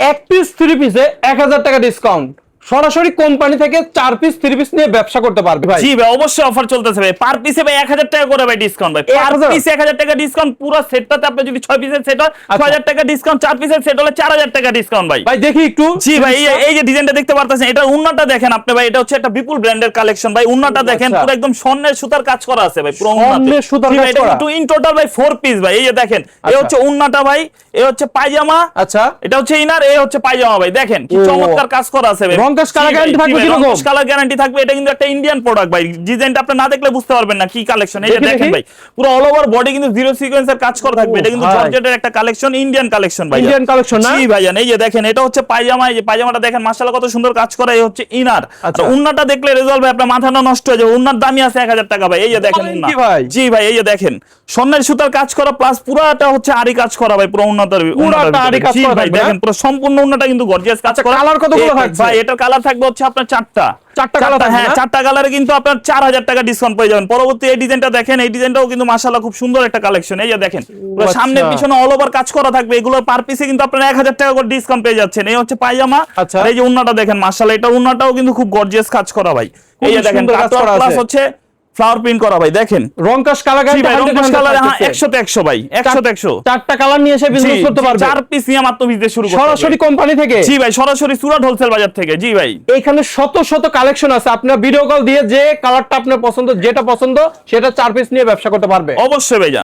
এক পিস 3 পিসে 1000 টাকা ডিসকাউন্ট, সরাসরি কোম্পানি থেকে 4 পিস 3 পিস নিয়ে ব্যবসা করতে পারবে ভাই। জি ভাই, অবশ্যই অফার চলতেছে ভাই। পার পিসে ভাই 1000 টাকা করে ভাই ডিসকাউন্ট ভাই। পার 1000 পিসে 1000 টাকা ডিসকাউন্ট। পুরো সেটটাতে আপনি যদি 6 পিসের সেট হয় 6000 টাকা ডিসকাউন্ট, 4 পিসের সেট হলে 4000 টাকা ডিসকাউন্ট ভাই। ভাই দেখি একটু। জি ভাই, এই যে ডিজাইনটা দেখতে পারতেছেন, এটা উন্নাটা দেখেন আপনি ভাই। এটা হচ্ছে একটা বিপুল ব্র্যান্ডের কালেকশন ভাই। উন্নাটা দেখেন পুরো একদম স্বর্ণের সুতার কাজ করা আছে ভাই, পুরো উন্নাতে। স্বর্ণের সুতার কাজ করা। এটা ইন টোটাল ভাই 4 পিস ভাই। এই যে দেখেন, এই হচ্ছে উন্নাটা ভাই, এই হচ্ছে পায়জামা, আচ্ছা এটা হচ্ছে ইনার, এই হচ্ছে পায়জামা ভাই। দেখেন কি চমৎকার কাজ করা আছে ভাই। রং কাজ কালার গ্যারান্টি থাকবে কি রকম? কালার গ্যারান্টি থাকবে। এটা কিন্তু একটা ইন্ডিয়ান প্রোডাক্ট ভাই। ডিজাইনটা আপনি না দেখলে বুঝতে পারবেন না কি কালেকশন। এই যে দেখেন ভাই, পুরো অল ওভার বডি কিন্তু জিরো সিকোয়েন্সের কাজ করা থাকবে। এটা কিন্তু জর্জেটের একটা কালেকশন, ইন্ডিয়ান কালেকশন ভাই। ইন্ডিয়ান কালেকশন না? জি ভাইজান, এই যে দেখেন, এটা হচ্ছে পায়জামা। এই যে পায়জামাটা দেখেন মাশাআল্লাহ কত সুন্দর কাজ করা। এই হচ্ছে ইনার। আর উন্নাটা দেখলে রেজাল্ট ভাই আপনার মাথাটা নষ্ট হয়ে যাবে। উন্নার দামই আছে 1000 টাকা ভাই। এই যে দেখেন উন্না। জি ভাই, এই যে দেখেন স্বর্ণের সুতার কাজ করা প্লাস পুরাটা হচ্ছে আরি কাজ করা ভাই। পুরো উন্নাটার পুরাটা আরি কাজ করা ভাই। দেখেন পুরো সম্পূর্ণ উন্নাটা কিন্তু গর্জিয়াস কাজ করা। কালার কতগুলো থাকবে ভাই? এটার কালার থাকবে হচ্ছে আপনার 4টা। হ্যাঁ, 4টা কালারে কিন্তু আপনার 4000 টাকা ডিসকাউন্ট পেয়ে যাবেন। পরবর্তী এই ডিজাইনটা দেখেন, এই ডিজাইনটাও কিন্তু মাশাআল্লাহ খুব সুন্দর একটা কালেকশন। এই যে দেখেন পুরো সামনে পিছনে অল ওভার কাজ করা থাকবে। এগুলো পার পিসে কিন্তু আপনারা 1000 টাকা করে ডিসকাউন্ট পেয়ে যাচ্ছেন। এই হচ্ছে পায়জামা। আর এই যে উন্নাটা দেখেন মাশাআল্লাহ, এটা উন্নাটাও কিন্তু খুব গর্জিয়াস কাজ করা ভাই। এই যে দেখেন প্লাস হচ্ছে ফ্লাওয়ার প্রিন্ট করা ভাই। দেখেন রং কাজ কালার গ্যারান্টি, রং কাজ কালার 100 তে 100 ভাই, 100 তে 100। 4টা কালার নিয়ে এসে বিজনেস করতে পারবে। 4 পিস নিয়ে মাত্র বিজনেস শুরু করতে পারবে সরাসরি কোম্পানি থেকে। জি ভাই, সরাসরি সুরাট হোলসেল বাজার থেকে। জি ভাই, এইখানে শত শত কালেকশন আছে। আপনার ভিডিও কল দিয়ে যে কালারটা আপনার পছন্দ, যেটা পছন্দ সেটা 4 পিস নিয়ে ব্যবসা করতে পারবে। অবশ্যই ভাই।